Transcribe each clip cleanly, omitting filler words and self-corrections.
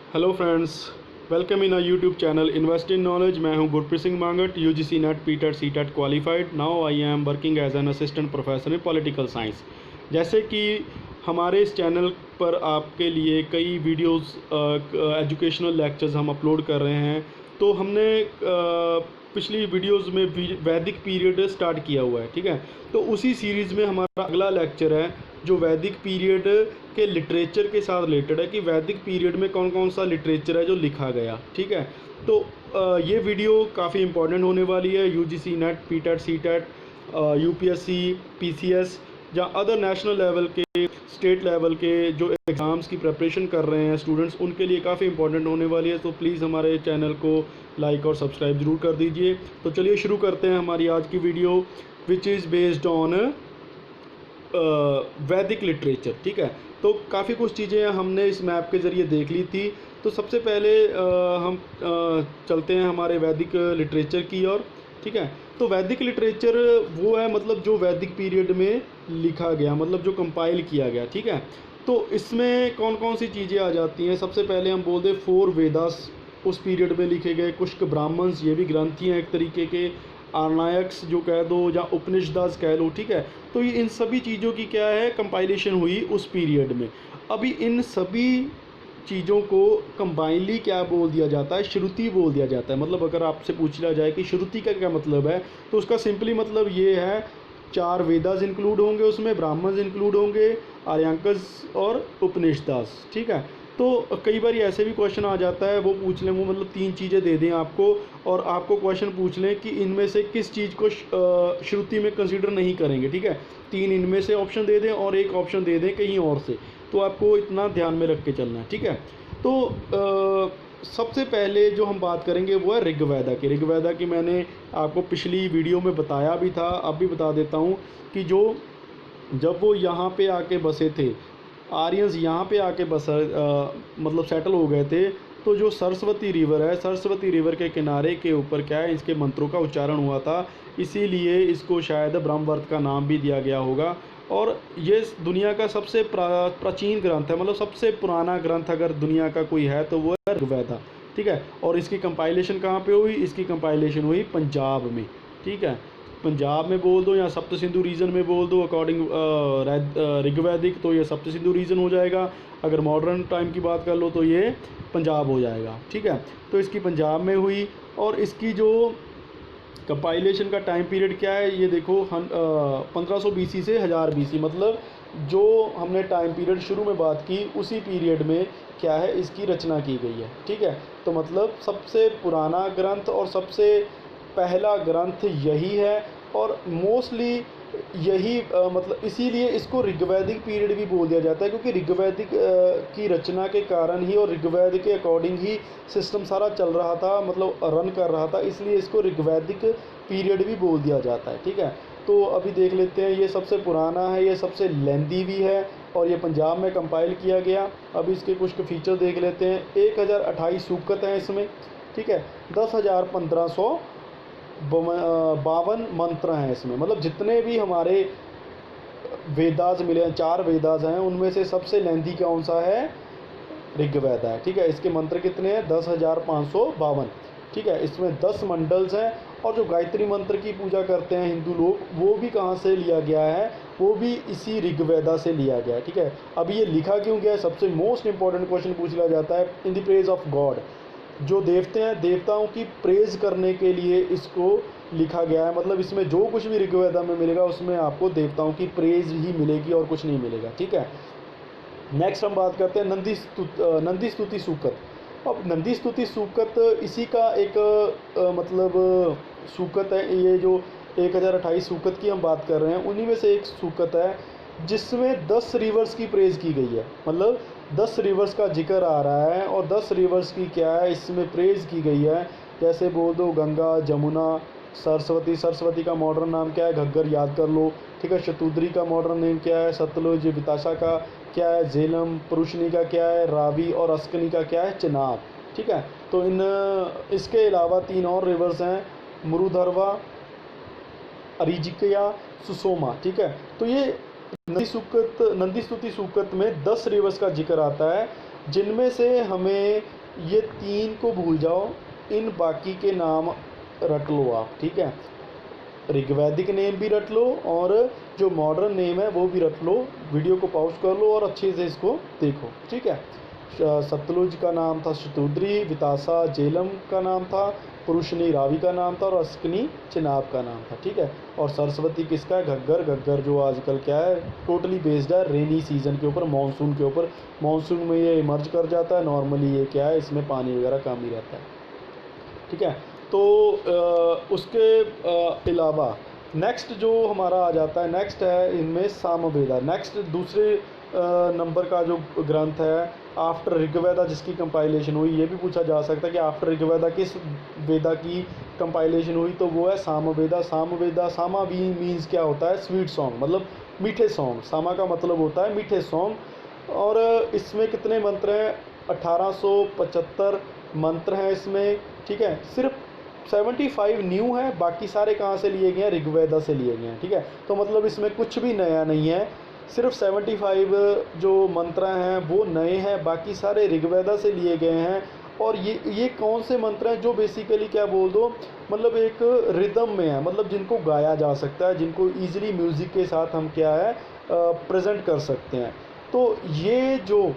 Hello friends, welcome in YouTube channel invest in knowledge. मैं हूं Gurpreet Singh Mangat, UGC NET PTET CTET qualified. Now I am working as an assistant professor in political science. जैसे कि हमारे इस चैनल पर आपके लिए कई वीडियोस एजुकेशनल लेक्चर्स हम अपलोड कर रहे हैं। तो हमने पिछली वीडियोस में वैदिक पीरियड स्टार्ट किया हुआ है, ठीक है। तो उसी सीरीज़ में हमारा अगला लेक्चर है जो वैदिक पीरियड के लिटरेचर के साथ रिलेटेड है कि वैदिक पीरियड में कौन कौन सा लिटरेचर है जो लिखा गया, ठीक है। तो ये वीडियो काफ़ी इंपॉर्टेंट होने वाली है UGC NET PTET CTET UPSC PCS या अदर नेशनल लेवल के स्टेट लेवल के जो एग्ज़ाम्स की प्रिपरेशन कर रहे हैं स्टूडेंट्स, उनके लिए काफ़ी इंपॉर्टेंट होने वाली है। तो प्लीज़ हमारे चैनल को लाइक और सब्सक्राइब ज़रूर कर दीजिए। तो चलिए शुरू करते हैं हमारी आज की video, which is based on वैदिक लिटरेचर, ठीक है। तो काफ़ी कुछ चीज़ें हमने इस मैप के ज़रिए देख ली थी। तो सबसे पहले हम चलते हैं हमारे वैदिक लिटरेचर की ओर, ठीक है। तो वैदिक लिटरेचर वो है मतलब जो वैदिक पीरियड में लिखा गया, मतलब जो कंपाइल किया गया, ठीक है। तो इसमें कौन कौन सी चीज़ें आ जाती हैं। सबसे पहले हम बोल दें 4 वेदास उस पीरियड में लिखे गए। कुछ ब्राह्मण्स, ये भी ग्रंथ ही हैं एक तरीके के, आर्नायक्स जो कह दो या उपनिषदास कह लो, ठीक है। तो ये इन सभी चीज़ों की क्या है, कंपाइलेशन हुई उस पीरियड में। अभी इन सभी चीज़ों को कंबाइनली क्या बोल दिया जाता है, श्रुति बोल दिया जाता है। मतलब अगर आपसे पूछ लिया जाए कि श्रुति का क्या मतलब है, तो उसका सिंपली मतलब ये है 4 वेदास इंक्लूड होंगे, उसमें ब्राह्मण्स इंक्लूड होंगे, आर्यांकस और उपनिषदास, ठीक है। तो कई बार ऐसे भी क्वेश्चन आ जाता है, वो पूछ लें, वो मतलब 3 चीज़ें दे दें आपको और आपको क्वेश्चन पूछ लें कि इनमें से किस चीज़ को श्रुति में कंसीडर नहीं करेंगे, ठीक है। 3 इनमें से ऑप्शन दे दें और एक ऑप्शन दे दें कहीं और से। तो आपको इतना ध्यान में रख के चलना है, ठीक है। तो सबसे पहले जो हम बात करेंगे वो है ऋग्वेदा की। ऋग्वेदा की मैंने आपको पिछली वीडियो में बताया भी था, अब भी बता देता हूँ कि जब वो यहाँ पे आके बसे थे, आर्यंस यहाँ पे आके मतलब सेटल हो गए थे, तो जो सरस्वती रिवर है, सरस्वती रिवर के किनारे के ऊपर क्या है, इसके मंत्रों का उच्चारण हुआ था, इसीलिए इसको शायद ब्रह्मवर्त का नाम भी दिया गया होगा। और ये दुनिया का सबसे प्राचीन ग्रंथ है, मतलब सबसे पुराना ग्रंथ अगर दुनिया का कोई है तो वो है ऋग्वेदा, ठीक है। और इसकी कंपाइलेशन कहाँ पे हुई, इसकी कंपाइलेशन हुई पंजाब में, ठीक है। पंजाब में बोल दो या सप्त सिंधु रीजन में बोल दो, अकॉर्डिंग ऋग्वैदिक तो ये सप्त सिंधु रीजन हो जाएगा। अगर मॉडर्न टाइम की बात कर लो तो ये पंजाब हो जाएगा, ठीक है। तो इसकी पंजाब में हुई और इसकी जो कंपाइलेशन का टाइम पीरियड क्या है, ये देखो 1500 BC से 1000 BC, मतलब जो हमने टाइम पीरियड शुरू में बात की उसी पीरियड में क्या है, इसकी रचना की गई है, ठीक है। तो मतलब सबसे पुराना ग्रंथ और सबसे पहला ग्रंथ यही है और मोस्टली यही मतलब इसीलिए इसको ऋग्वैदिक पीरियड भी बोल दिया जाता है, क्योंकि ऋग्वैदिक की रचना के कारण ही और ऋग्वेद के अकॉर्डिंग ही सिस्टम सारा चल रहा था, मतलब रन कर रहा था, इसलिए इसको ऋग्वैदिक पीरियड भी बोल दिया जाता है, ठीक है। तो अभी देख लेते हैं, ये सबसे पुराना है, ये सबसे लेंदी भी है और ये पंजाब में कंपाइल किया गया। अब इसके कुछ फीचर देख लेते हैं। 1028 सूक्त हैं इसमें, ठीक है। 10,1552 मंत्र हैं इसमें, मतलब जितने भी हमारे वेदास मिले हैं, 4 वेदास हैं, उनमें से सबसे लेंदी कौन सा है, ऋग्वेद है, ठीक है। इसके मंत्र कितने हैं, 10,552, ठीक है। इसमें 10 मंडल्स हैं और जो गायत्री मंत्र की पूजा करते हैं हिंदू लोग, वो भी कहाँ से लिया गया है, वो भी इसी ऋग्वेदा से लिया गया है, ठीक है। अब ये लिखा क्यों गया है, सबसे मोस्ट इंपॉर्टेंट क्वेश्चन पूछ लिया जाता है। In the praise of God, जो देवते हैं, देवताओं की प्रेज करने के लिए इसको लिखा गया है। मतलब इसमें जो कुछ भी ऋग्वेदा में मिलेगा उसमें आपको देवताओं की प्रेज ही मिलेगी और कुछ नहीं मिलेगा, ठीक है। नेक्स्ट हम बात करते हैं नंदी स्तुति सूक्त। अब नंदी स्तुति सूक्त इसी का एक मतलब सूक्त है। ये जो 1028 सूक्त की हम बात कर रहे हैं, उन्हीं में से एक सूक्त है जिसमें 10 रिवर्स की प्रेज की गई है। मतलब 10 रिवर्स का जिक्र आ रहा है और 10 रिवर्स की क्या है, इसमें प्रेज की गई है। जैसे बोल दो गंगा, जमुना, सरस्वती। सरस्वती का मॉडर्न नाम क्या है, घग्गर, याद कर लो, ठीक है। शतुद्री का मॉडर्न नेम क्या है, सतलुज। विताशा का क्या है, झेलम। पुरुषनी का क्या है, रावी। और अस्कनी का क्या है, चिनाब, ठीक है। तो इसके अलावा 3 और रिवर्स हैं, मुरुधरवा, अरिजिकया, सुसोमा, ठीक है। तो ये नंदी स्तुति सूक्त में 10 रिवर्स का जिक्र आता है, जिनमें से हमें ये 3 को भूल जाओ, इन बाकी के नाम रट लो आप, ठीक है। ऋग्वैदिक नेम भी रट लो और जो मॉडर्न नेम है वो भी रट लो। वीडियो को पॉज कर लो और अच्छे से इसको देखो, ठीक है। सतलुज का नाम था शतुद्री, वितासा जेलम का नाम था, पुरुषनी रावी का नाम था और अस्कनी चिनाब का नाम था, ठीक है। और सरस्वती किसका है? घग्गर। घग्गर जो आजकल क्या है, टोटली बेस्ड है रेनी सीजन के ऊपर, मानसून के ऊपर। मानसून में ये इमर्ज कर जाता है, नॉर्मली ये क्या है, इसमें पानी वगैरह कम ही रहता है, ठीक है। तो उसके अलावा नेक्स्ट जो हमारा आ जाता है, नेक्स्ट है इनमें सामवेदा। नेक्स्ट दूसरे नंबर का जो ग्रंथ है आफ्टर ऋग्वेदा जिसकी कंपाइलेशन हुई, ये भी पूछा जा सकता है कि आफ्टर ऋग्वेदा किस वेदा की कंपाइलेशन हुई, तो वो है सामवेदा। सामवेदा, सामा भी मीन्स क्या होता है? स्वीट सॉन्ग, मतलब मीठे सॉन्ग। सामा का मतलब होता है मीठे सॉन्ग। और इसमें कितने मंत्र हैं? 1875 मंत्र हैं इसमें, ठीक है। सिर्फ 75 न्यू है, बाकी सारे कहाँ से लिए गए हैं? ऋग्वेदा से लिए गए हैं, ठीक है। तो मतलब इसमें कुछ भी नया नहीं है, सिर्फ 75 जो मंत्र हैं वो नए हैं, बाकी सारे ऋग्वेदा से लिए गए हैं। और ये कौन से मंत्र हैं जो बेसिकली क्या बोल दो, मतलब एक रिदम में है, मतलब जिनको गाया जा सकता है, जिनको ईजिली म्यूज़िक के साथ हम क्या है प्रेजेंट कर सकते हैं। तो ये जो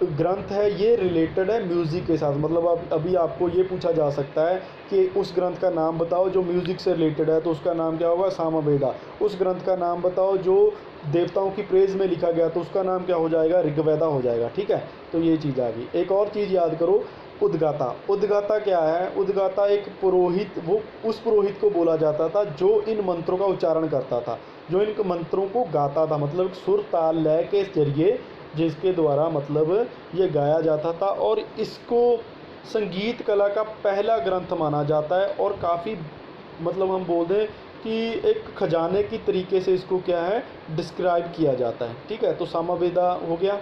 ग्रंथ है ये रिलेटेड है म्यूज़िक के साथ। मतलब अब अभी आपको ये पूछा जा सकता है कि उस ग्रंथ का नाम बताओ जो म्यूज़िक से रिलेटेड है, तो उसका नाम क्या होगा? सामवेदा। उस ग्रंथ का नाम बताओ जो देवताओं की प्रेज में लिखा गया, तो उसका नाम क्या हो जाएगा? ऋग्वेदा हो जाएगा, ठीक है। तो ये चीज़ आ गई। एक और चीज़ याद करो, उद्गाता। उद्गाता क्या है? उद्गाता एक पुरोहित, वो उस पुरोहित को बोला जाता था जो इन मंत्रों का उच्चारण करता था, जो इन मंत्रों को गाता था, मतलब सुर ताल लय के जरिए जिसके द्वारा मतलब ये गाया जाता था। और इसको संगीत कला का पहला ग्रंथ माना जाता है और काफ़ी मतलब हम बोल दें कि एक खजाने की तरीके से इसको क्या है डिस्क्राइब किया जाता है, ठीक है। तो सामवेदा हो गया।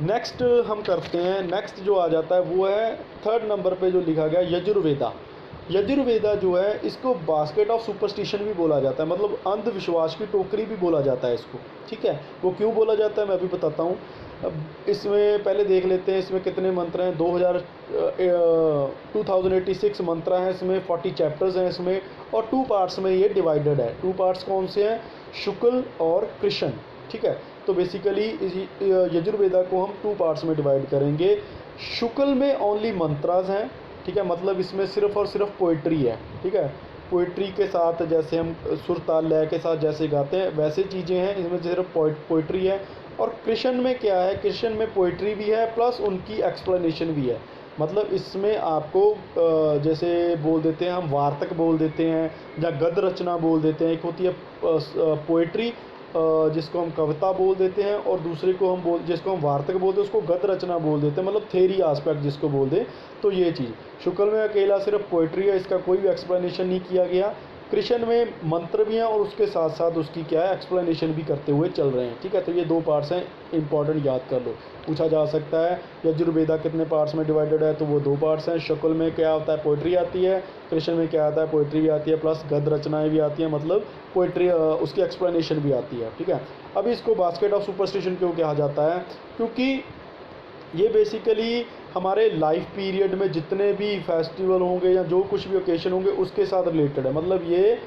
नेक्स्ट हम करते हैं, नेक्स्ट जो आ जाता है वो है 3rd नंबर पे जो लिखा गया यजुर्वेदा। यजुर्वेदा जो है इसको बास्केट ऑफ सुपरस्टिशन भी बोला जाता है, मतलब अंधविश्वास की टोकरी भी बोला जाता है इसको, ठीक है। वो क्यों बोला जाता है मैं भी बताता हूँ। अब इसमें पहले देख लेते हैं इसमें कितने मंत्र हैं। 2086 मंत्र हैं इसमें, 40 चैप्टर्स हैं इसमें, और 2 पार्ट्स में ये डिवाइडेड है। 2 पार्ट्स कौन से हैं? शुक्ल और कृष्ण, ठीक है। तो बेसिकली यजुर्वेदा को हम 2 पार्ट्स में डिवाइड करेंगे। शुक्ल में ओनली मंत्रास हैं, ठीक है, मतलब इसमें सिर्फ और सिर्फ पोइट्री है, ठीक है। पोइट्री के साथ जैसे हम सुर ताल लय के साथ जैसे गाते हैं वैसे चीज़ें हैं, इसमें सिर्फ पोइट्री है। और कृष्ण में क्या है? कृष्ण में पोइट्री भी है प्लस उनकी एक्सप्लेनेशन भी है। मतलब इसमें आपको जैसे बोल देते हैं हम वार्तक बोल देते हैं या गद्य रचना बोल देते हैं। एक होती है पोइट्री जिसको हम कविता बोल देते हैं, और दूसरे को हम जिसको हम वार्तक बोलते हैं उसको गद्य रचना बोल देते हैं, मतलब थेरी आस्पेक्ट जिसको बोल दें। तो ये चीज़ शुक्ल में अकेला सिर्फ पोइट्री है, इसका कोई भी एक्सप्लेनेशन नहीं किया गया। कृष्ण में मंत्र भी हैं और उसके साथ साथ उसकी क्या है एक्सप्लेनेशन भी करते हुए चल रहे हैं, ठीक है। तो ये 2 पार्ट्स हैं, इंपॉर्टेंट याद कर लो। पूछा जा सकता है यजुर्वेदा कितने पार्ट्स में डिवाइडेड है, तो वो 2 पार्ट्स हैं। शुक्ल में क्या होता है? पोइट्री आती है। कृष्ण में क्या आता है? पोइट्री भी आती है प्लस गद्य रचनाएँ भी आती हैं, मतलब पोइट्री उसकी एक्सप्लेनेशन भी आती है, ठीक है। अभी इसको बास्केट ऑफ सुपरस्टिशन क्यों कहा जाता है? क्योंकि ये बेसिकली हमारे लाइफ पीरियड में जितने भी फेस्टिवल होंगे या जो कुछ भी ओकेशन होंगे उसके साथ रिलेटेड है। मतलब ये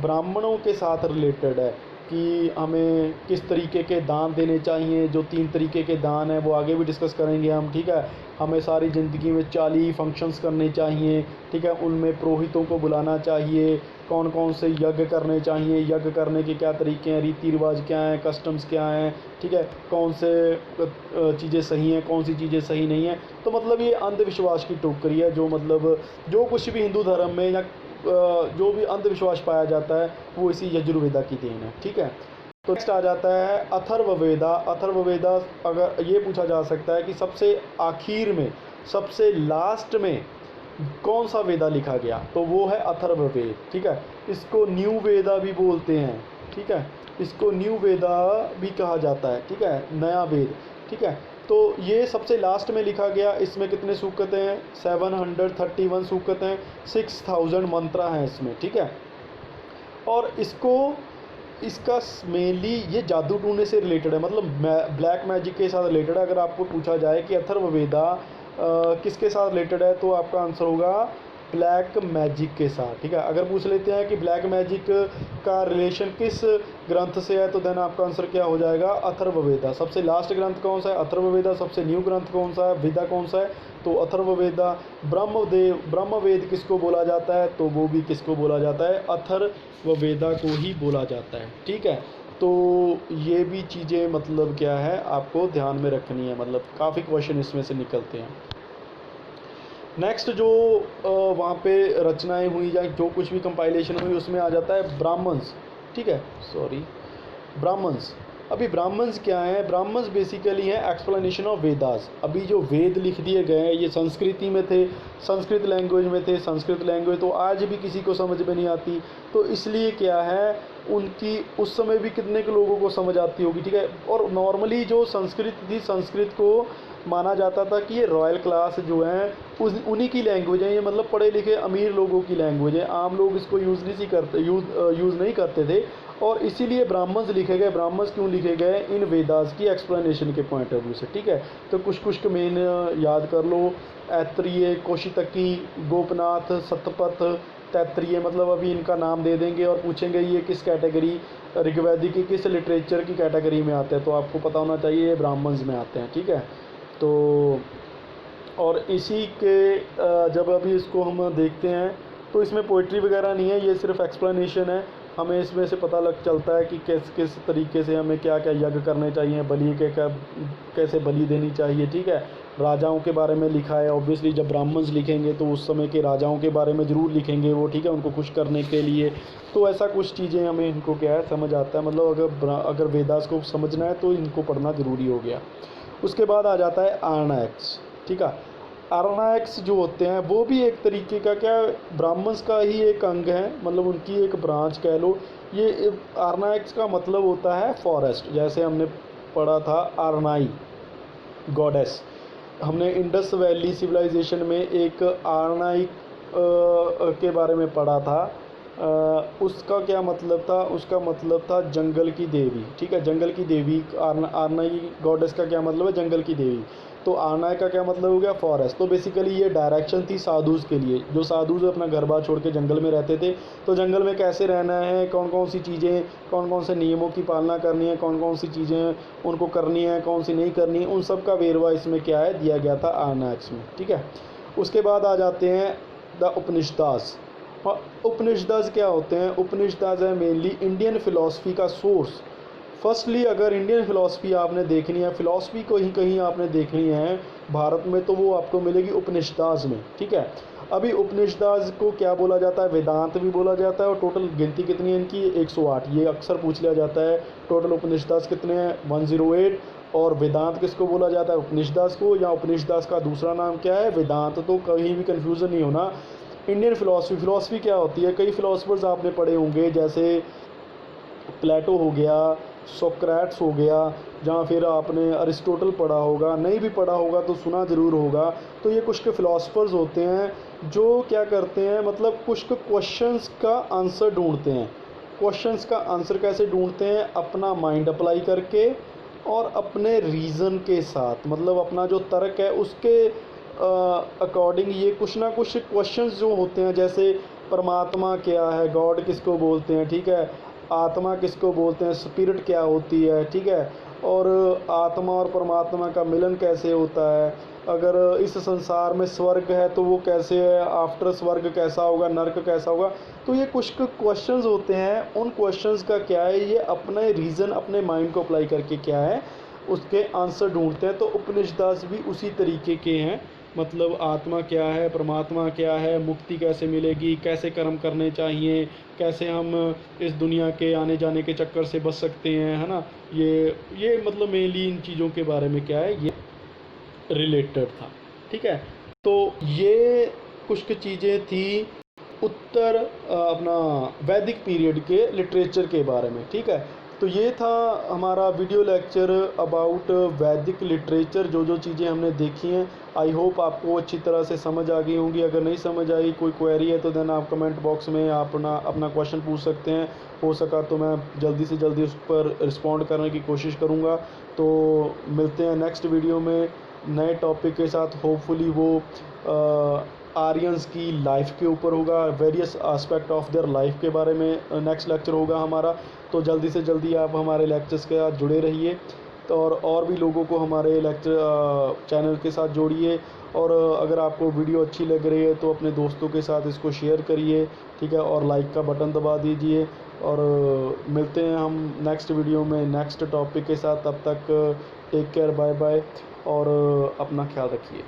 ब्राह्मणों के साथ रिलेटेड है कि हमें किस तरीके के दान देने चाहिए। जो 3 तरीके के दान हैं वो आगे भी डिस्कस करेंगे हम, ठीक है। हमें सारी ज़िंदगी में 40 फंक्शंस करने चाहिए, ठीक है। उनमें पुरोहितों को बुलाना चाहिए, कौन कौन से यज्ञ करने चाहिए, यज्ञ करने के क्या तरीके हैं, रीति रिवाज क्या हैं, कस्टम्स क्या हैं, ठीक है। कौन से चीज़ें सही हैं, कौन सी चीज़ें सही नहीं हैं। तो मतलब ये अंधविश्वास की टोकरी है, जो मतलब जो कुछ भी हिंदू धर्म में या जो भी अंधविश्वास पाया जाता है वो इसी यजुर्वेदा की देन है, ठीक है। तो नेक्स्ट आ जाता है अथर्ववेदा। अथर्ववेदा अगर ये पूछा जा सकता है कि सबसे आखिर में, सबसे लास्ट में कौन सा वेदा लिखा गया, तो वो है अथर्ववेद, ठीक है। इसको न्यू वेदा भी बोलते हैं, ठीक है। इसको न्यू वेदा भी कहा जाता है, ठीक है, नया वेद, ठीक है। तो ये सबसे लास्ट में लिखा गया। इसमें कितने सूक्त हैं? 731 सूक्त हैं, 6000 मंत्र हैं इसमें, ठीक है। और इसको इसका मेनली ये जादू टूने से रिलेटेड है, मतलब ब्लैक मैजिक के साथ रिलेटेड है। अगर आपको पूछा जाए कि अथर्ववेदा किसके साथ रिलेटेड है, तो आपका आंसर होगा ब्लैक मैजिक के साथ, ठीक है। अगर पूछ लेते हैं कि ब्लैक मैजिक का रिलेशन किस ग्रंथ से है, तो देन आपका आंसर क्या हो जाएगा, अथर्ववेदा। सबसे लास्ट ग्रंथ कौन सा है, अथर्ववेदा। सबसे न्यू ग्रंथ कौन सा है, वेदा कौन सा है, तो अथर्ववेदा। ब्रह्मवेद किसको बोला जाता है, तो वो भी किसको बोला जाता है, अथर्ववेदा को ही बोला जाता है, ठीक है। तो ये भी चीज़ें मतलब क्या है आपको ध्यान में रखनी है, मतलब काफ़ी क्वेश्चन इसमें से निकलते हैं। नेक्स्ट जो वहाँ पे रचनाएं हुई या जो कुछ भी कंपाइलेशन हुई उसमें आ जाता है ब्राह्मण्स, ठीक है, सॉरी ब्राह्मण्स। अभी ब्राह्मण्स क्या हैं, ब्राह्मण्स बेसिकली हैं एक्सप्लेनेशन ऑफ वेदास। अभी जो वेद लिख दिए गए हैं ये संस्कृति में थे, संस्कृत लैंग्वेज में थे। संस्कृत लैंग्वेज तो आज भी किसी को समझ में नहीं आती, तो इसलिए क्या है उनकी उस समय भी कितने के लोगों को समझ आती होगी, ठीक है। और नॉर्मली जो संस्कृत थी, संस्कृत को माना जाता था कि ये रॉयल क्लास जो है उन्हीं की लैंग्वेज है, ये मतलब पढ़े लिखे अमीर लोगों की लैंग्वेज है, आम लोग इसको यूज़ नहीं करते थे। और इसीलिए ब्राह्मण्स लिखे गए। ब्राह्मण्स क्यों लिखे गए, इन वेदास की एक्सप्लेनेशन के पॉइंट ऑफ व्यू से, ठीक है। तो कुछ मेन याद कर लो, ऐत्रेय, कौशितकी, गोपनाथ, सतपथ, तैत्रीय, मतलब अभी इनका नाम दे देंगे और पूछेंगे ये किस कैटेगरी, ऋग्वैदिक की किस लिटरेचर की कैटेगरी में आते हैं, तो आपको पता होना चाहिए ये ब्राह्मण्स में आते हैं, ठीक है। तो और इसी के जब अभी इसको हम देखते हैं तो इसमें पोइट्री वगैरह नहीं है, ये सिर्फ एक्सप्लेनेशन है। हमें इसमें से पता लग चलता है कि किस किस तरीके से हमें क्या क्या यज्ञ करने चाहिए, बलि के कैसे बलि देनी चाहिए, ठीक है। राजाओं के बारे में लिखा है, ऑब्वियसली जब ब्राह्मण्स लिखेंगे तो उस समय के राजाओं के बारे में ज़रूर लिखेंगे वो, ठीक है, उनको खुश करने के लिए। तो ऐसा कुछ चीज़ें हमें इनको क्या है समझ आता है, मतलब अगर वेदास को समझना है तो इनको पढ़ना ज़रूरी हो गया। उसके बाद आ जाता है आर्नायक्स, ठीक है। आर्नायक्स जो होते हैं वो भी एक तरीके का क्या ब्राह्मण्स का ही एक अंग है, मतलब उनकी एक ब्रांच कह लो। ये आर्नायक्स का मतलब होता है फॉरेस्ट, जैसे हमने पढ़ा था आर्नाई गॉडेस, हमने इंडस वैली सिविलाइजेशन में एक आर्नाई के बारे में पढ़ा था। उसका क्या मतलब था, उसका मतलब था जंगल की देवी, ठीक है, जंगल की देवी। आर्नाई गॉडेस का क्या मतलब है, जंगल की देवी। तो आर्नाई का क्या मतलब हो गया, फॉरेस्ट। तो बेसिकली ये डायरेक्शन थी साधुज के लिए, जो साधुज अपना घर बार छोड़ के जंगल में रहते थे। तो जंगल में कैसे रहना है, कौन कौन सी चीज़ें, कौन कौन से नियमों की पालना करनी है, कौन कौन सी चीज़ें उनको करनी है, कौन सी नहीं करनी है, उन सब का वेरवा इसमें क्या है दिया गया था आर्नायक्स में, ठीक है। उसके बाद आ जाते हैं द उपनिषदास। और उपनिषदास क्या होते हैं, उपनिषदास है मेनली इंडियन फ़िलासफ़ी का सोर्स। फर्स्टली अगर इंडियन फ़िलासफ़ी आपने देखनी है, फ़िलासफ़ी को ही कहीं आपने देखनी है भारत में, तो वो आपको मिलेगी उपनिषदास में, ठीक है। अभी उपनिषदास को क्या बोला जाता है, वेदांत भी बोला जाता है। और टोटल गिनती कितनी है इनकी, 108। ये अक्सर पूछ लिया जाता है टोटल उपनिषदास कितने हैं, 108। और वेदांत किसको बोला जाता है, उपनिषदास को, या उपनिषदास का दूसरा नाम क्या है, वेदांत। तो कहीं भी कन्फ्यूज़न नहीं होना। इंडियन फ़िलासफ़ी क्या होती है, कई फ़िलासफ़र्स आपने पढ़े होंगे, जैसे प्लेटो हो गया, सोक्रेट्स हो गया, जहाँ फिर आपने अरिस्टोटल पढ़ा होगा, नहीं भी पढ़ा होगा तो सुना ज़रूर होगा। तो ये कुछ के फ़िलासफ़र्स होते हैं जो क्या करते हैं, मतलब कुछ के क्वेश्चंस का आंसर ढूंढते हैं। क्वेश्चंस का आंसर कैसे ढूंढते हैं, अपना माइंड अप्लाई करके और अपने रीज़न के साथ, मतलब अपना जो तर्क है उसके अकॉर्डिंग ये कुछ ना कुछ क्वेश्चंस जो होते हैं, जैसे परमात्मा क्या है, गॉड किसको बोलते हैं, ठीक है, आत्मा किसको बोलते हैं, स्पिरिट क्या होती है, ठीक है, और आत्मा और परमात्मा का मिलन कैसे होता है, अगर इस संसार में स्वर्ग है तो वो कैसे है, आफ्टर स्वर्ग कैसा होगा, नर्क कैसा होगा। तो ये कुछ क्वेश्चंस होते हैं, उन क्वेश्चंस का क्या है, ये अपने रीज़न, अपने माइंड को अप्लाई करके क्या है उसके आंसर ढूंढते हैं। तो उपनिषदास भी उसी तरीके के हैं, मतलब आत्मा क्या है, परमात्मा क्या है, मुक्ति कैसे मिलेगी, कैसे कर्म करने चाहिए, कैसे हम इस दुनिया के आने जाने के चक्कर से बच सकते हैं, है ना। ये मतलब मेनली इन चीज़ों के बारे में क्या है ये रिलेटेड था, ठीक है। तो ये कुछ चीज़ें थी उत्तर अपना वैदिक पीरियड के लिटरेचर के बारे में, ठीक है। तो ये था हमारा वीडियो लेक्चर अबाउट वैदिक लिटरेचर। जो जो चीज़ें हमने देखी हैं, आई होप आपको अच्छी तरह से समझ आ गई होंगी। अगर नहीं समझ आई, कोई क्वेरी है, तो देन आप कमेंट बॉक्स में आप अपना क्वेश्चन पूछ सकते हैं। हो सका तो मैं जल्दी से जल्दी उस पर रिस्पॉन्ड करने की कोशिश करूँगा। तो मिलते हैं नेक्स्ट वीडियो में नए टॉपिक के साथ। होपफुली वो आर्यंस की लाइफ के ऊपर होगा, various aspect of their life के बारे में नेक्स्ट लेक्चर होगा हमारा। तो जल्दी से जल्दी आप हमारे लेक्चर्स के साथ जुड़े रहिए, तो और भी लोगों को हमारे लेक्चर चैनल के साथ जोड़िए। और अगर आपको वीडियो अच्छी लग रही है तो अपने दोस्तों के साथ इसको शेयर करिए, ठीक है, और लाइक का बटन दबा दीजिए। और मिलते हैं हम नेक्स्ट वीडियो में नेक्स्ट टॉपिक के साथ। तब तक टेक केयर, बाय बाय, और अपना ख्याल रखिए।